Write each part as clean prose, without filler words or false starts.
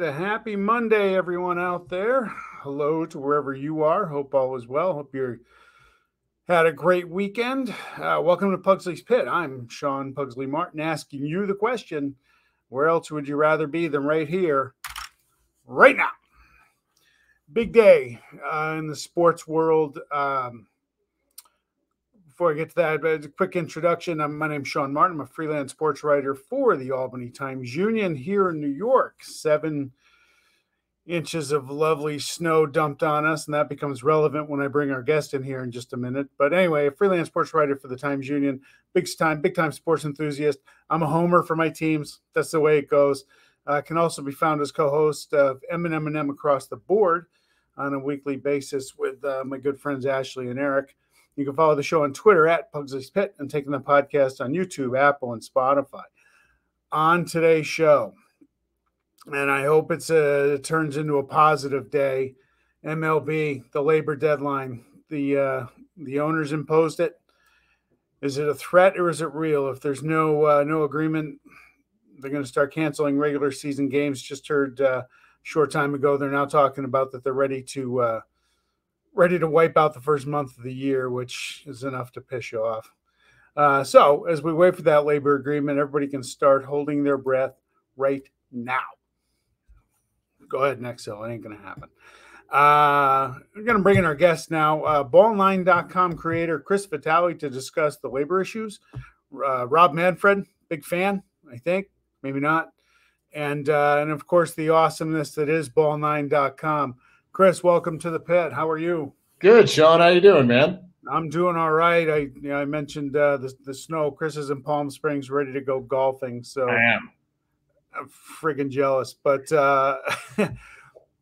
a happy Monday, everyone out there. Hello to wherever you are. Hope all is well. Hope you had a great weekend. Welcome to Pugsley's Pit. I'm Sean Pugsley Martin asking you the question, where else would you rather be than right here, right now? Big day in the sports world. Before I get to that, a quick introduction. My name's Sean Martin. I'm a freelance sports writer for the Albany Times-Union here in New York. 7 inches of lovely snow dumped on us, and that becomes relevant when I bring our guest in here in just a minute. But anyway, a freelance sports writer for the Times-Union, big time sports enthusiast. I'm a homer for my teams. That's the way it goes. Can also be found as co-host of M&M Across the Board on a weekly basis with my good friends Ashley and Eric. You can follow the show on Twitter at Pugsley's Pit and taking the podcast on YouTube, Apple, and Spotify. On today's show, and I hope it turns into a positive day, MLB, the labor deadline, the owners imposed it. Is it a threat or is it real? If there's no agreement, they're going to start canceling regular season games. Just heard a short time ago they're now talking about that they're ready to wipe out the first month of the year, which is enough to piss you off. So as we wait for that labor agreement, everybody can start holding their breath right now. Go ahead, Nexel. It ain't going to happen. We're going to bring in our guest now, BallNine.com creator Chris Vitali, to discuss the labor issues. Rob Manfred, big fan, I think, maybe not. And of course, the awesomeness that is BallNine.com. Chris, welcome to the pit. How are you? Good, Sean. How you doing, man? I'm doing all right. I mentioned the snow. Chris is in Palm Springs, ready to go golfing. So I am. I'm friggin' jealous. But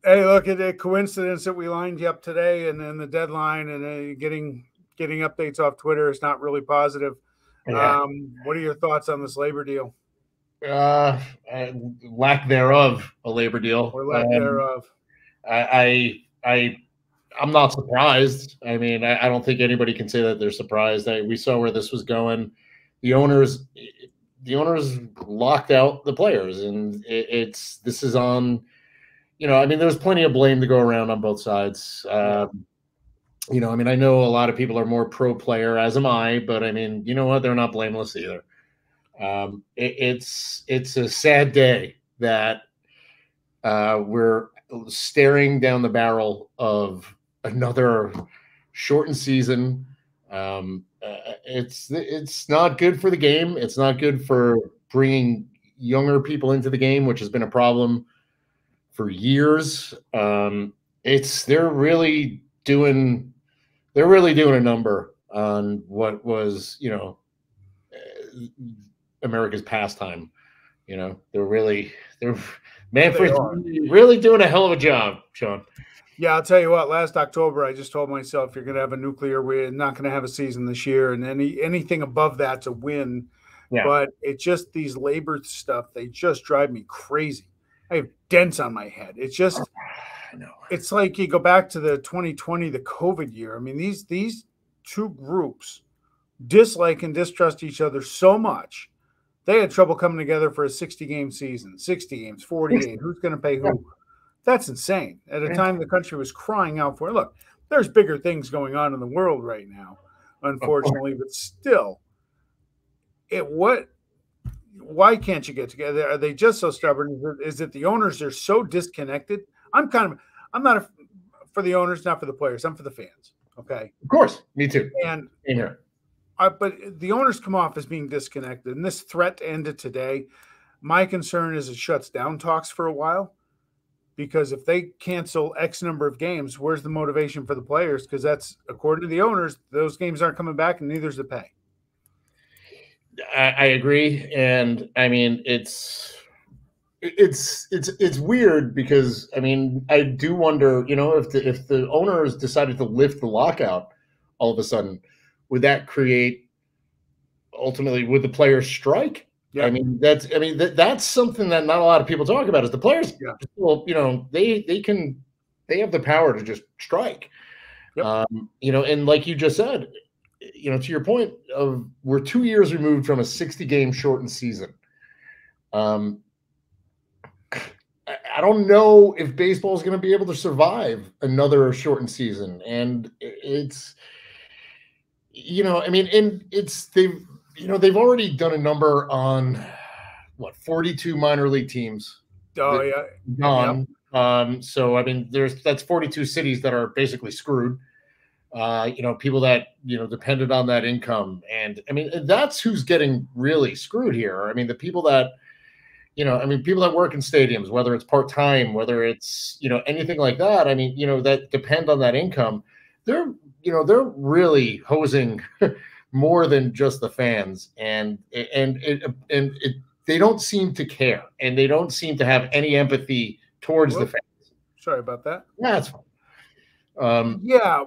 hey, look at the coincidence that we lined you up today, and then the deadline, and getting updates off Twitter is not really positive. Yeah. What are your thoughts on this labor deal? Lack thereof, a labor deal. Or lack thereof. I'm not surprised. I mean, I don't think anybody can say that they're surprised. We saw where this was going. The owners locked out the players, and this is on. I mean, there's plenty of blame to go around on both sides. I mean, I know a lot of people are more pro player, as am I, but I mean, you know what? They're not blameless either. It's a sad day that we're staring down the barrel of another shortened season. It's not good for the game. It's not good for bringing younger people into the game, which has been a problem for years. They're really doing a number on what was, America's pastime. Manfred's really doing a hell of a job, Sean. Yeah, I'll tell you what. Last October, I just told myself you're going to have a nuclear win. Not going to have a season this year, and anything above that's a win. Yeah. But it's just these labor stuff. They just drive me crazy. I have dents on my head. It's just, it's like you go back to the 2020, the COVID year. I mean, these two groups dislike and distrust each other so much. They had trouble coming together for a 60-game season, 60 games, 48. Who's going to pay who? That's insane. At a time the country was crying out for it. Look, there's bigger things going on in the world right now, unfortunately, but still, why can't you get together? Are they just so stubborn? Is it the owners are so disconnected? I'm not for the owners, not for the players. I'm for the fans. Okay. Of course. Me too. And in here. But the owners come off as being disconnected, and this threat ended today. My concern is it shuts down talks for a while, because if they cancel X number of games, where's the motivation for the players? Because that's, according to the owners, those games aren't coming back, and neither's the pay. I agree, and I mean it's weird because I mean I do wonder, if the owners decided to lift the lockout all of a sudden, would that create ultimately, would the players strike? Yeah. I mean, that's something that not a lot of people talk about is the players. Yeah. Well, they have the power to just strike. Yep. And like you just said, to your point of we're 2 years removed from a 60-game shortened season. I don't know if baseball is going to be able to survive another shortened season. And it's, I mean, and they've already done a number on 42 minor league teams. Oh yeah, gone. Yep. So I mean, that's 42 cities that are basically screwed. People that depended on that income, and I mean, that's who's getting really screwed here. I mean, the people that people that work in stadiums, whether it's part-time, whether it's, anything like that. I mean, that depend on that income. They're really hosing more than just the fans, and they don't seem to care, and they don't seem to have any empathy towards the fans. Sorry about that. Yeah, that's fine. Yeah.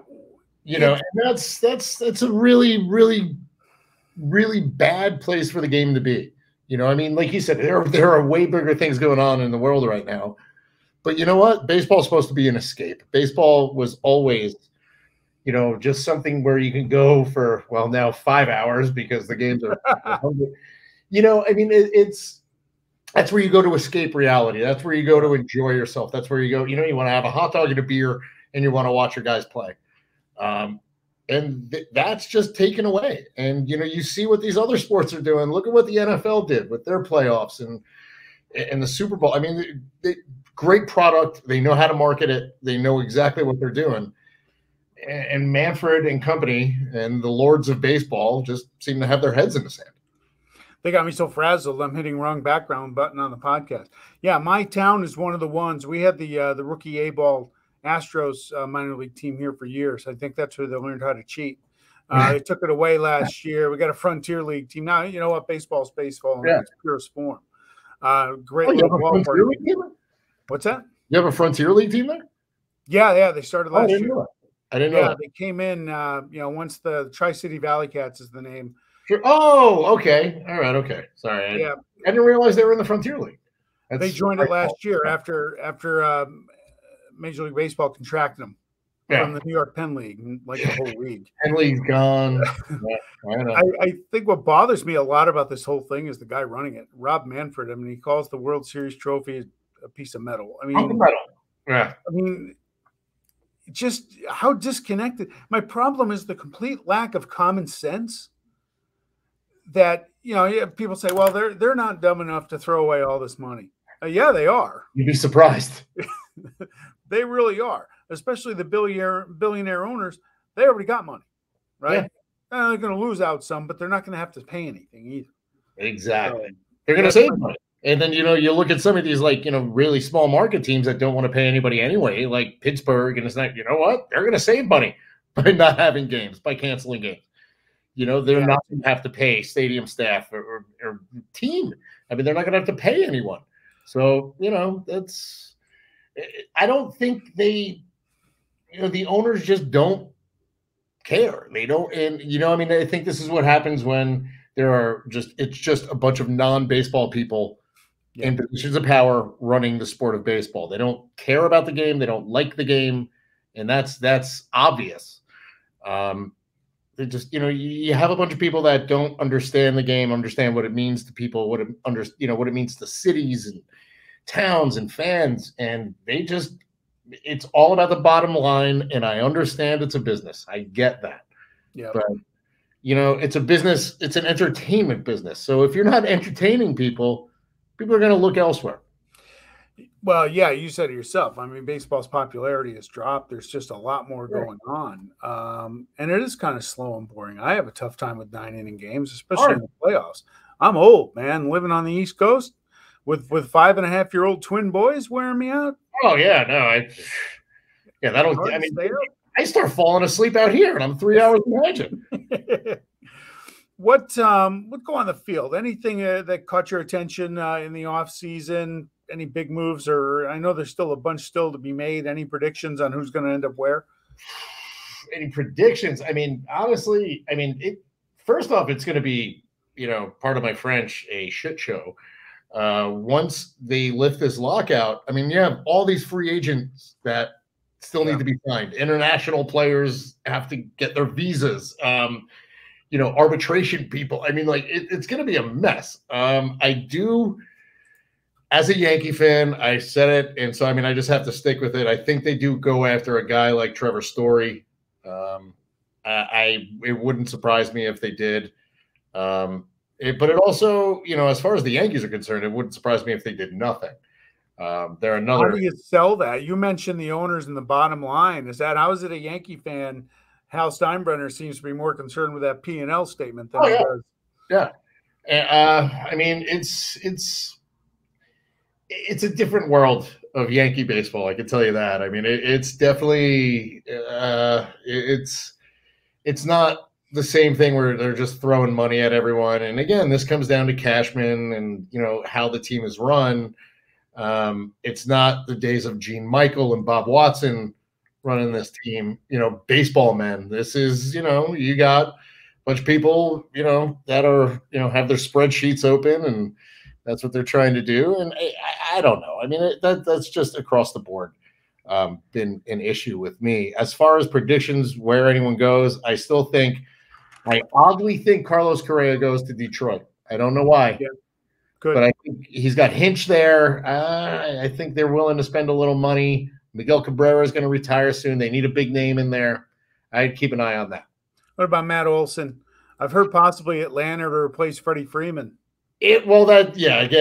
And that's a really, really, really bad place for the game to be. I mean, like you said, there are way bigger things going on in the world right now. But you know what? Baseball is supposed to be an escape. Baseball was always, just something where you can go for, well, now 5 hours because the games are, I mean, that's where you go to escape reality. That's where you go to enjoy yourself. That's where you go, you want to have a hot dog and a beer and you want to watch your guys play. And that's just taken away. And, you see what these other sports are doing. Look at what the NFL did with their playoffs and the Super Bowl. I mean, great product. They know how to market it. They know exactly what they're doing. And Manfred and company and the lords of baseball just seem to have their heads in the sand. They got me so frazzled, I'm hitting wrong background button on the podcast. Yeah, my town is one of the ones. We had the rookie A-ball Astros minor league team here for years. I think that's where they learned how to cheat. They took it away last year. We got a Frontier League team. Now, you know what? Baseball's baseball in its purest form. Great little ballpark. What's that? You have a Frontier League team there? Yeah. They started last year. I didn't know that. They came in, once the Tri-City Valley Cats is the name. Sure. Oh, okay. All right. Okay. Sorry. I didn't realize they were in the Frontier League. They joined it last year after Major League Baseball contracted them from the New York Penn League, like the whole league. Penn League's gone. I think what bothers me a lot about this whole thing is the guy running it, Rob Manfred. I mean, he calls the World Series trophy a piece of metal. I mean, Yeah. I mean, just how disconnected. My problem is the complete lack of common sense. That people say, well, they're not dumb enough to throw away all this money. Yeah, they are. You'd be surprised. They really are, especially the billionaire owners. They already got money, right? Yeah. They're going to lose out some, but they're not going to have to pay anything either. Exactly. They're going to save money. And then, you look at some of these, really small market teams that don't want to pay anybody anyway, like Pittsburgh, and it's not, you know what? They're going to save money by not having games, by canceling games. They're not going to have to pay stadium staff or team. I mean, they're not going to have to pay anyone. So, I don't think the owners just don't care. They don't. And, I mean, I think this is what happens when it's just a bunch of non-baseball people in positions of power running the sport of baseball. They don't care about the game. They don't like the game. And that's obvious. It just, you have a bunch of people that don't understand the game, understand what it means to people, what it means to cities and towns and fans, and it's all about the bottom line. And I understand it's a business. I get that. Yeah. But it's a business. It's an entertainment business. So if you're not entertaining people are going to look elsewhere. Well, yeah, you said it yourself. I mean, baseball's popularity has dropped. There's just a lot more going on. And it is kind of slow and boring. I have a tough time with 9-inning games, especially in the playoffs. I'm old, man, living on the East Coast with 5.5-year-old twin boys wearing me out. Oh, yeah, no. I start falling asleep out here, and I'm 3 hours behind you. What go on the field? Anything that caught your attention in the off season? Any big moves, or I know there's still a bunch still to be made. Any predictions on who's going to end up where? Any predictions? I mean, honestly, first off, it's going to be, part of my French, a shit show. Once they lift this lockout, I mean, you have all these free agents that still need to be signed. International players have to get their visas. Arbitration people. I mean, it's going to be a mess. as a Yankee fan, I said it, and so I mean, I just have to stick with it. I think they do go after a guy like Trevor Story. It wouldn't surprise me if they did. But it also, as far as the Yankees are concerned, it wouldn't surprise me if they did nothing. They're another. How do you sell that? You mentioned the owners and the bottom line. How is it a Yankee fan? Hal Steinbrenner seems to be more concerned with that P&L statement than he does. Yeah. I mean, it's a different world of Yankee baseball. I can tell you that. I mean, it's definitely it's not the same thing where they're just throwing money at everyone. And again, this comes down to Cashman and how the team is run. It's not the days of Gene Michael and Bob Watson running this team. Baseball men. This is you got a bunch of people that are have their spreadsheets open, and that's what they're trying to do. And I don't know. I mean, that's just across the board been an issue with me. As far as predictions, where anyone goes, I oddly think Carlos Correa goes to Detroit. I don't know why. Yeah. Good. But I think he's got Hinch there. I think they're willing to spend a little money. Miguel Cabrera is going to retire soon. They need a big name in there. I'd keep an eye on that. What about Matt Olson? I've heard possibly Atlanta to replace Freddie Freeman. Again,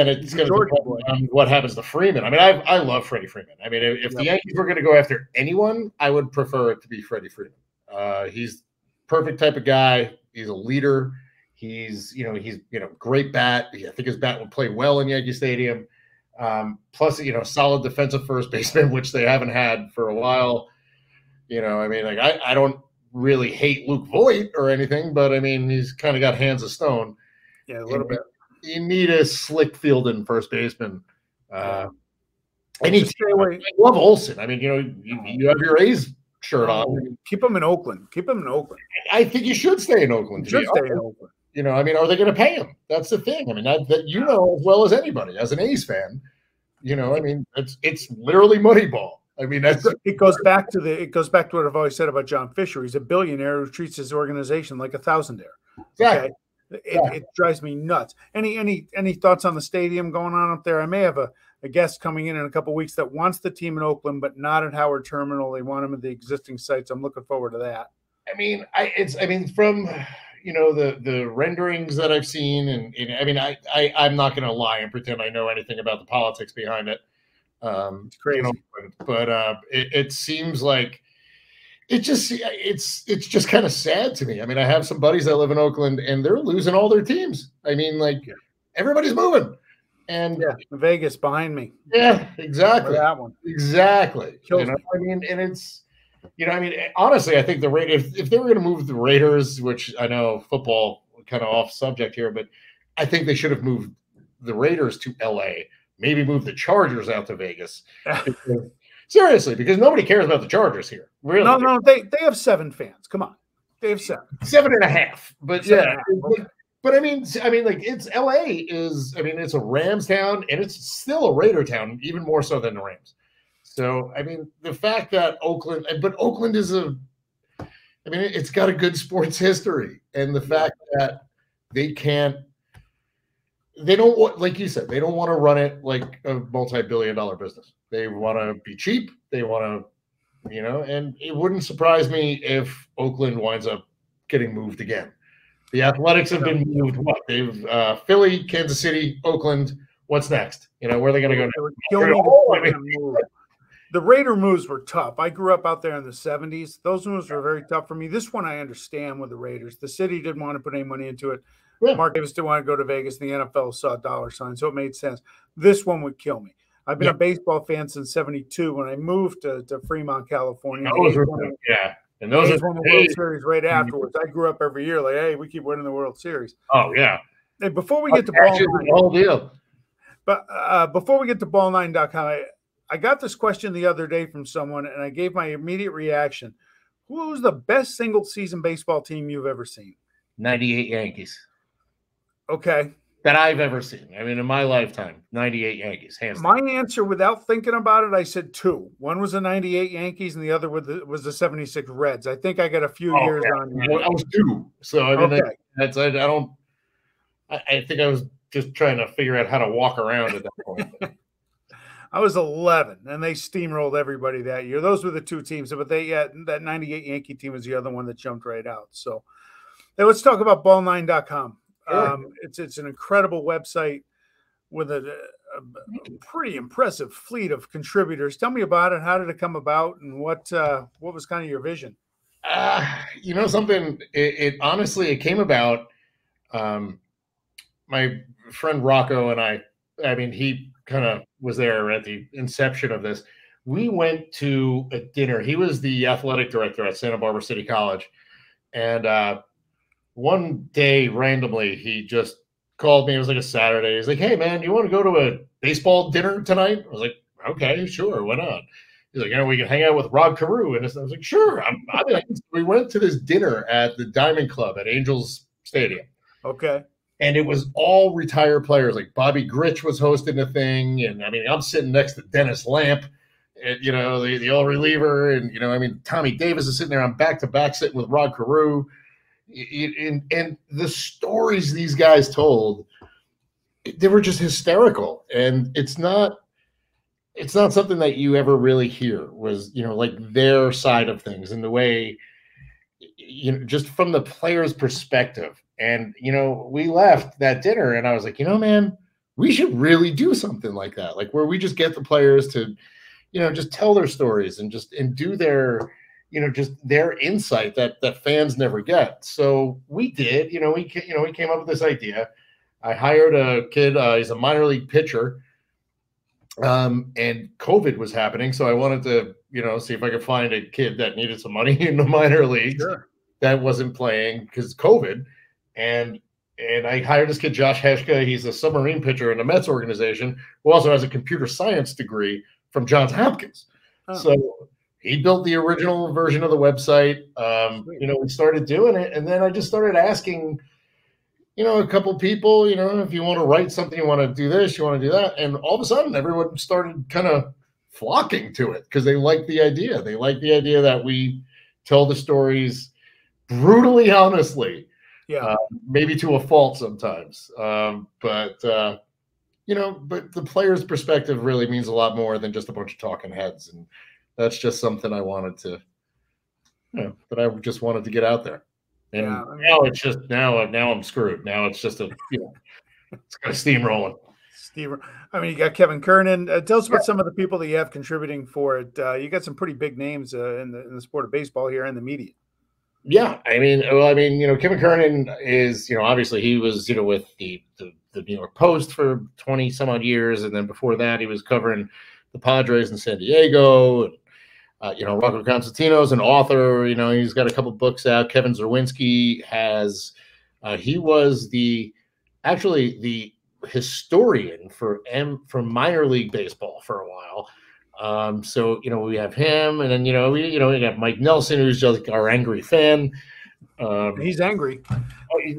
it's going to depend on what happens to Freeman. I mean, I love Freddie Freeman. I mean, if the Yankees were going to go after anyone, I would prefer it to be Freddie Freeman. He's perfect type of guy. He's a leader. He's great bat. I think his bat would play well in Yankee Stadium. Plus, solid defensive first baseman, which they haven't had for a while. I mean, like I don't really hate Luke Voit or anything, but I mean, he's kind of got hands of stone. Yeah, a little bit. You need a slick fielding first baseman. And I love Olson. I mean, you have your A's shirt on. Keep him in Oakland. I think you should stay in Oakland. Stay in Oakland. I mean, are they going to pay him? That's the thing. I mean, that as well as anybody, as an A's fan, I mean, it's literally Moneyball. I mean, it goes back to what I've always said about John Fisher. He's a billionaire who treats his organization like a thousandaire. Exactly. Okay? It drives me nuts. Any thoughts on the stadium going on up there? I may have a guest coming in a couple of weeks that wants the team in Oakland, but not at Howard Terminal. They want him at the existing sites. I'm looking forward to that. I mean, from the renderings that I've seen, and I mean, I'm not going to lie and pretend I know anything about the politics behind it. It's crazy, but it seems like it's just kind of sad to me. I mean, I have some buddies that live in Oakland, and they're losing all their teams. I mean, everybody's moving, and Vegas behind me. Yeah, exactly. That one exactly. I mean, and it's. Honestly, I think the Raiders, if they were going to move the Raiders, which I know football kind of off subject here, but I think they should have moved the Raiders to LA, maybe move the Chargers out to Vegas. Seriously, because nobody cares about the Chargers here. Really? No, they have 7 fans. Come on. They have 7. 7.5. But yeah. But I mean, like it's LA is, it's a Rams town, and it's still a Raider town, even more so than the Rams. So, I mean, the fact that Oakland is it's got a good sports history. And the fact that they don't want, like you said, they don't want to run it like a multi-billion-dollar business. They want to be cheap. They want to, and it wouldn't surprise me if Oakland winds up getting moved again. The Athletics have been moved. They've Philly, Kansas City, Oakland. What's next? Where are they going to go? The Raider moves were tough. I grew up out there in the 70s. Those moves were very tough for me. This one I understand with the Raiders. The city didn't want to put any money into it. Yeah. Mark Davis didn't want to go to Vegas, and the NFL saw a dollar sign, so it made sense. This one would kill me. I've been a baseball fan since '72 when I moved to Fremont, California. And those won the World Series right afterwards. I grew up every year like, hey, we keep winning the World Series. Oh, yeah. Hey, before we get to BallNine, whole deal. But before we get to BallNine.com, I got this question the other day from someone, and I gave my immediate reaction. Who's the best single-season baseball team you've ever seen? 98 Yankees. Okay. That I've ever seen. In my lifetime, 98 Yankees. Hands down. My answer, without thinking about it, I said 2. One was the 98 Yankees, and the other was the 76 Reds. I think I got a few years on. I was 2. So, I think I was just trying to figure out how to walk around at that point. I was 11, and they steamrolled everybody that year. Those were the two teams, but that 98 Yankee team was the other one that jumped right out. So now let's talk about BallNine.com. Sure. It's an incredible website with a pretty impressive fleet of contributors. Tell me about it. How did it come about, and what was kind of your vision? Something. It honestly, it came about. My friend Rocco and I mean, he kind of was there at the inception of this. We went to a dinner. He was the athletic director at Santa Barbara City College. And one day, randomly, he just called me. It was like a Saturday. He's like, "Hey, man, you want to go to a baseball dinner tonight?" I was like, "Okay, sure. Why not?" He's like, we can hang out with Rob Carew. And I was like, "Sure." We went to this dinner at the Diamond Club at Angels Stadium. Okay. And it was all retired players. Like Bobby Grich was hosting the thing. And I mean, I'm sitting next to Dennis Lamp, and, the old reliever. And, Tommy Davis is sitting there. I'm back to back sitting with Rod Carew. And the stories these guys told, they were just hysterical. And it's not something that you ever really hear was, like their side of things and the way, just from the player's perspective. And, we left that dinner and I was like, man, we should really do something like that. Like where we just get the players to, just tell their stories and do their, just their insight that fans never get. So we did, we came up with this idea. I hired a kid. He's a minor league pitcher. And COVID was happening. So I wanted to, see if I could find a kid that needed some money in the minor leagues. Sure. That wasn't playing because COVID. And I hired this kid, Josh Heshka. He's a submarine pitcher in the Mets organization who also has a computer science degree from Johns Hopkins. Oh. So he built the original version of the website. We started doing it. And then I just started asking, a couple people, if you want to write something, you want to do this, you want to do that. And all of a sudden, everyone started kind of flocking to it because they like the idea. They like the idea that we tell the stories brutally honestly. Yeah, maybe to a fault sometimes. But the player's perspective really means a lot more than just a bunch of talking heads. And that's just something I wanted to, that I just wanted to get out there. And now it's just, now I'm screwed. Now it's just it's kind of steamrolling. You got Kevin Kernan. Tell us about some of the people that you have contributing for it. You got some pretty big names in the sport of baseball here and the media. Yeah, Kevin Kernan is, obviously he was, with the New York Post for 20 some odd years. And then before that, he was covering the Padres in San Diego. And, Rocco Constantino's an author, he's got a couple books out. Kevin Zerwinski has, he was the historian for minor league baseball for a while. So we have him, and then we got Mike Nelson, who's just like our angry fan. He's angry.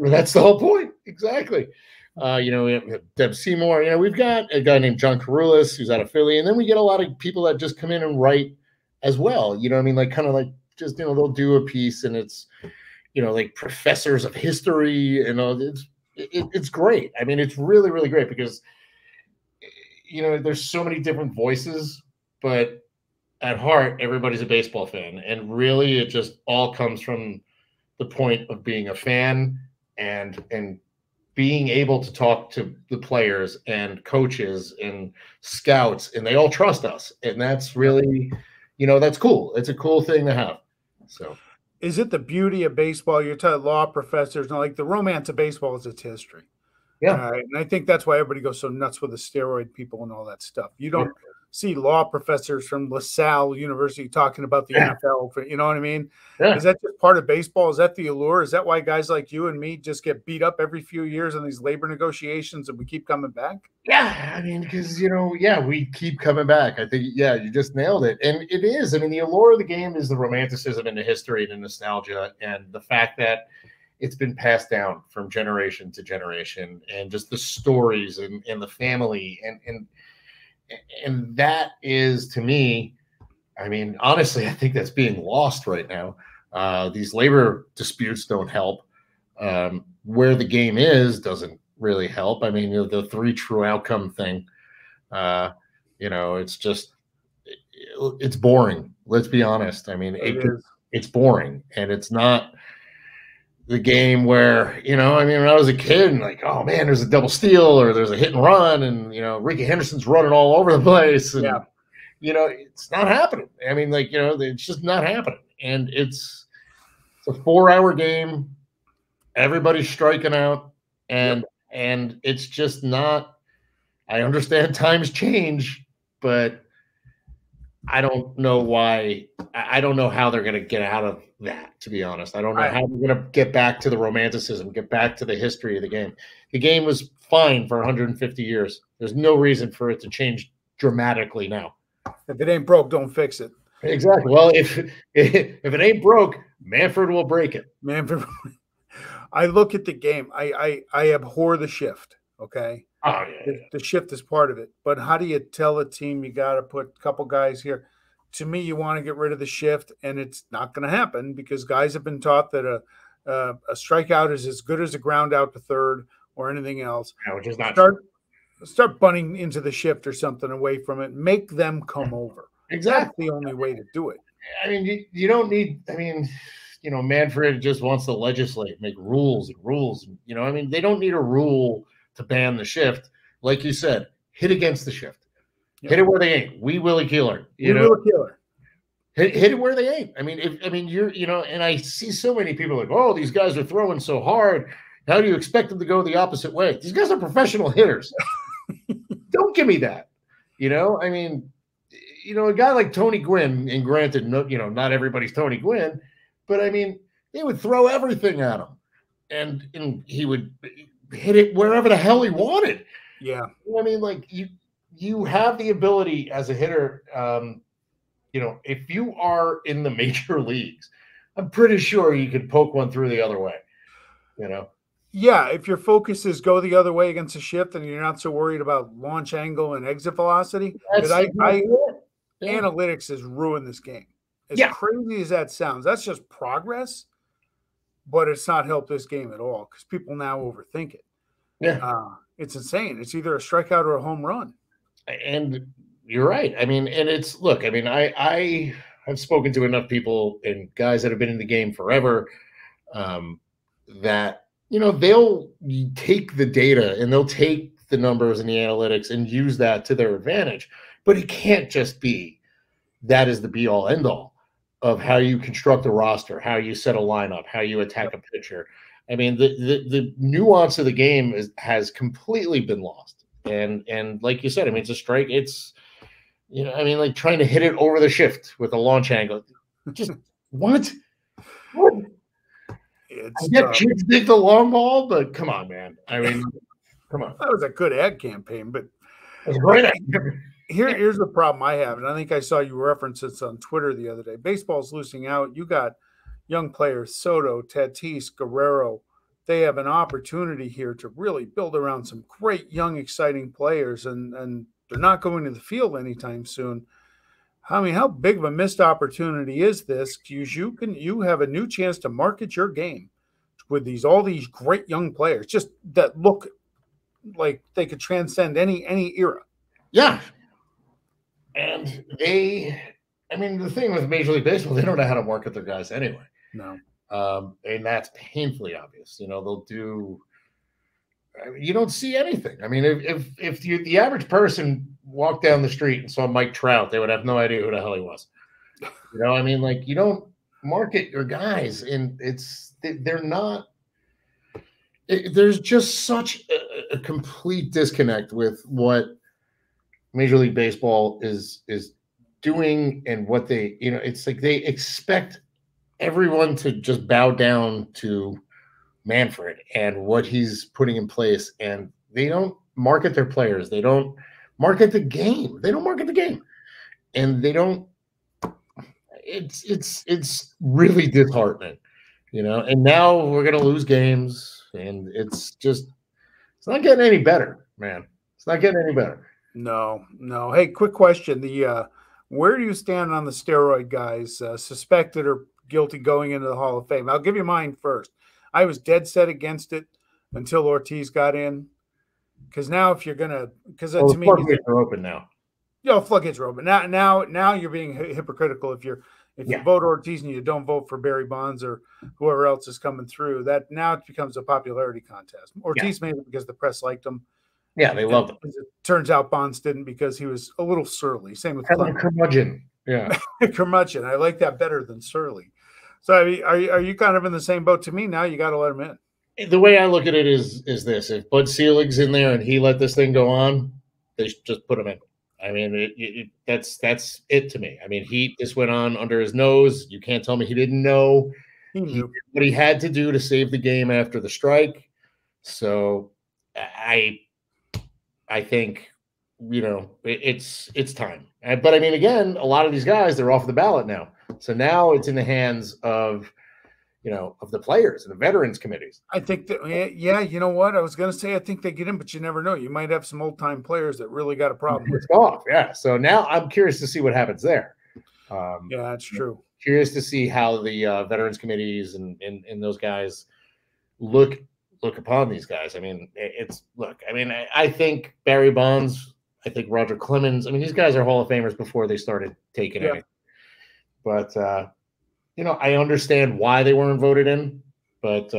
That's the whole point, exactly. We have Deb Seymour. We've got a guy named John Carulis who's out of Philly, and then we get a lot of people that just come in and write as well. Like kind of like just they'll do a piece, and it's like professors of history, and it's great. It's really, really great because there's so many different voices. But at heart, everybody's a baseball fan. And really, it just all comes from the point of being a fan and being able to talk to the players and coaches and scouts. And they all trust us. And that's really, that's cool. It's a cool thing to have. So, is it the beauty of baseball? You're talking law professors, and like the romance of baseball is its history. Yeah. And I think that's why everybody goes so nuts with the steroid people and all that stuff. You don't see law professors from LaSalle University talking about the NFL. You know what I mean? Yeah. Is that just part of baseball? Is that the allure? Is that why guys like you and me just get beat up every few years on these labor negotiations and we keep coming back? Yeah. Because, we keep coming back. I think, you just nailed it. And it is. The allure of the game is the romanticism and the history and the nostalgia and the fact that it's been passed down from generation to generation and just the stories and the family and that is, to me, honestly, I think that's being lost right now. These labor disputes don't help. Where the game is doesn't really help. The 3 true outcome thing, It's just it's boring. Let's be honest. I mean, it's boring, and it's not the game where, when I was a kid and like, oh man, there's a double steal or there's a hit and run, and Ricky Henderson's running all over the place, and it's not happening. I mean, like, it's just not happening. And it's a 4-hour game. Everybody's striking out, and it's just not. I understand times change, but I don't know why. I don't know how they're going to get out of that, to be honest. I don't know how they're going to get back to the romanticism, get back to the history of the game. The game was fine for 150 years. There's no reason for it to change dramatically now. If it ain't broke, don't fix it. Exactly. Well, if it ain't broke, Manfred will break it. Manfred. I look at the game. I abhor the shift. Okay. Oh, yeah. The shift is part of it. But how do you tell a team you got to put a couple guys here? To me, you want to get rid of the shift, and it's not going to happen because guys have been taught that a strikeout is as good as a ground out to third or anything else. No, which is not start bunting into the shift or something away from it. Make them come over. Exactly. That's the only way to do it. I mean, you don't need – I mean, Manfred just wants to legislate, make rules and rules. They don't need a rule to ban the shift. Like you said, hit against the shift. Yep. Hit it where they ain't. We Willie Keeler. Willie Keeler. Hit it where they ain't. I mean, you're, and I see so many people like, oh, these guys are throwing so hard. How do you expect them to go the opposite way? These guys are professional hitters. Don't give me that. I mean, a guy like Tony Gwynn, and granted, no, not everybody's Tony Gwynn, but I mean, they would throw everything at him, and he would hit it wherever the hell he wanted. Yeah. I mean, like you have the ability as a hitter. If you are in the major leagues, I'm pretty sure you could poke one through the other way. Yeah, if your focus is go the other way against a shift and you're not so worried about launch angle and exit velocity, analytics has ruined this game. As crazy as that sounds, that's just progress, but it's not helped this game at all because people now overthink it. Yeah. It's insane. It's either a strikeout or a home run. And you're right. I mean, and it's, look, I mean, I have spoken to enough people and guys that have been in the game forever that, they'll take the data and they'll take the numbers and the analytics and use that to their advantage. But it can't just be that is the be all end all of how you construct a roster, how you set a lineup, how you attack a pitcher. I mean, the nuance of the game has completely been lost. And like you said, I mean, it's a strike. It's, like trying to hit it over the shift with a launch angle. Just what? I get kids dig the long ball, but come on, man. I mean, come on. That was a good ad campaign, but it was a great ad. Here's the problem I have, and I think I saw you reference this on Twitter the other day. Baseball's losing out. You got young players, Soto, Tatis, Guerrero. They have an opportunity here to really build around some great young, exciting players, and they're not going to the field anytime soon. I mean, how big of a missed opportunity is this? You have a new chance to market your game with all these great young players, just that look like they could transcend any era. Yeah. And the thing with Major League Baseball, they don't know how to market their guys anyway. No. And that's painfully obvious. They'll do. You don't see anything. I mean, if the average person walked down the street and saw Mike Trout, they would have no idea who the hell he was. I mean, like, you don't market your guys, and they're not. There's just such a complete disconnect with what Major League Baseball is doing and what they. It's like they expect everyone to just bow down to Manfred and what he's putting in place, and they don't market their players. They don't market the game. And they don't. It's really disheartening, And now we're gonna lose games, and it's not getting any better, man. It's not getting any better. No. Hey, quick question: where do you stand on the steroid guys, suspected or guilty going into the Hall of Fame? I'll give you mine first. I was dead set against it until Ortiz got in. Because now, if you're gonna, to me, they're open now. floodgates are open. Now you're being hypocritical if you vote Ortiz and you don't vote for Barry Bonds or whoever else is coming through. That now it becomes a popularity contest. Ortiz made it because the press liked him. Yeah, they loved him. It turns out Bonds didn't because he was a little surly. Same with curmudgeon. Yeah, curmudgeon. I like that better than surly. So are you kind of in the same boat to me now? You got to let him in. The way I look at it is this: if Bud Selig's in there and he let this thing go on, they should just put him in. I mean, that's it to me. I mean, this went on under his nose. You can't tell me he didn't know. He knew what he had to do to save the game after the strike. So I think, it's time. But I mean, again, a lot of these guys, they're off the ballot now. So now it's in the hands of the players and the veterans committees. I think that, you know what? I was going to say, I think they get in, but you never know. You might have some old time players that really got a problem with it. Yeah. So now I'm curious to see what happens there. Yeah, that's true. Curious to see how the veterans committees and those guys look upon these guys. I mean, I think Barry Bonds, I think Roger Clemens. I mean, these guys are Hall of Famers before they started taking it. But I understand why they weren't voted in, but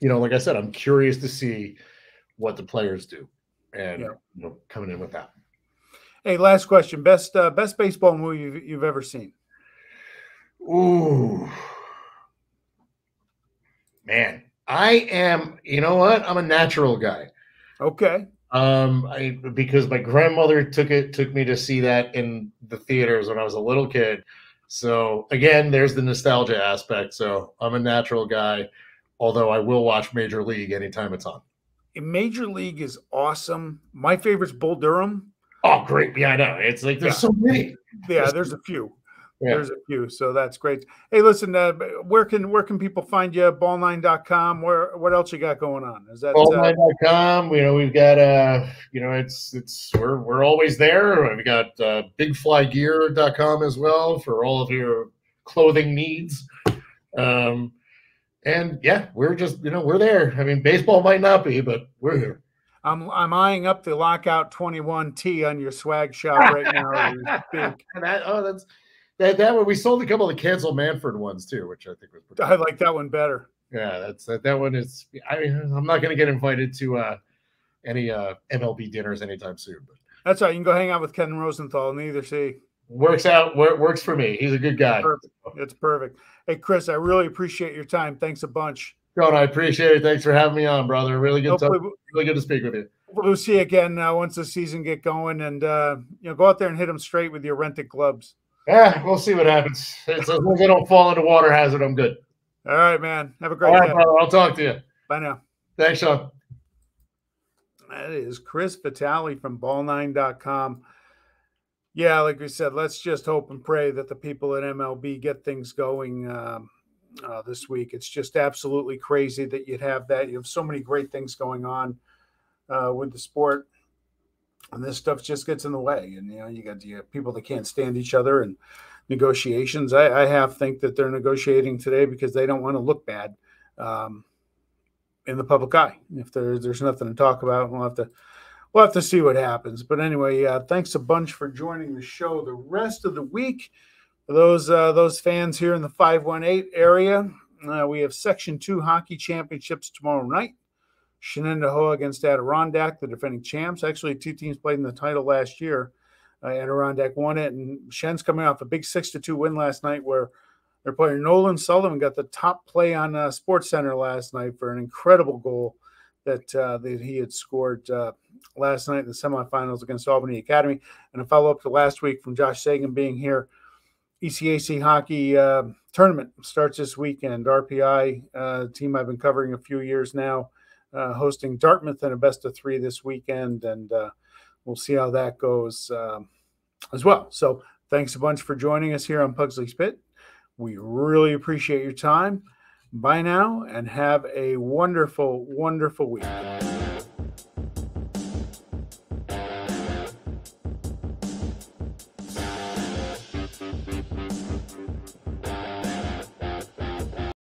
like I said, I'm curious to see what the players do, and coming in with that. Hey, last question: best baseball movie you've ever seen? Ooh, man, I am. You know what? I'm a natural guy. Okay. Because my grandmother took me to see that in the theaters when I was a little kid. So again, there's the nostalgia aspect. So I'm a natural guy, although I will watch Major League anytime it's on. Major League is awesome. My favorite's Bull Durham. Oh, great. Yeah, I know. It's like there's so many. Yeah, there's a few. Yeah. There's a few. So that's great. Hey, listen, where can people find you? BallNine.com. What else you got going on? Is that BallNine.com? We've got we're always there. We've got BigFlyGear.com as well for all of your clothing needs. And yeah, we're just we're there. I mean, baseball might not be, but we're here. I'm eyeing up the Lockout 21 tee on your swag shop right now. That one, we sold a couple of canceled Manfred ones too, which I think was pretty I like that one better. Yeah, that one is. I'm not going to get invited to any MLB dinners anytime soon. But that's right. You can go hang out with Ken Rosenthal in either city. Works for me. He's a good guy. It's perfect. Hey, Chris, I really appreciate your time. Thanks a bunch. John, I appreciate it. Thanks for having me on, brother. Really good to speak with you. We'll see you again once the season get going, and go out there and hit them straight with your rented clubs. Yeah, we'll see what happens. As long as I don't fall into water hazard, I'm good. All right, man. Have a great day. Brother. I'll talk to you. Bye now. Thanks, Sean. That is Chris Vitali from BallNine.com. Yeah, like we said, let's just hope and pray that the people at MLB get things going this week. It's just absolutely crazy that you'd have that. You have so many great things going on with the sport. And this stuff just gets in the way. And, you got people that can't stand each other and negotiations. I think that they're negotiating today because they don't want to look bad in the public eye. If there's nothing to talk about, we'll have to see what happens. But anyway, thanks a bunch for joining the show the rest of the week. For those fans here in the 518 area, we have Section 2 hockey championships tomorrow night. Shenandoah against Adirondack, the defending champs. Actually, two teams played in the title last year. Adirondack won it, and Shen's coming off a big 6-2 win last night where their player Nolan Sullivan got the top play on SportsCenter last night for an incredible goal that he had scored last night in the semifinals against Albany Academy. And a follow-up to last week from Josh Sagan being here. ECAC hockey tournament starts this weekend. RPI, team I've been covering a few years now, hosting Dartmouth in a best-of-3 this weekend, and we'll see how that goes as well. So thanks a bunch for joining us here on Pugsley's Pit. We really appreciate your time. Bye now, and have a wonderful, wonderful week.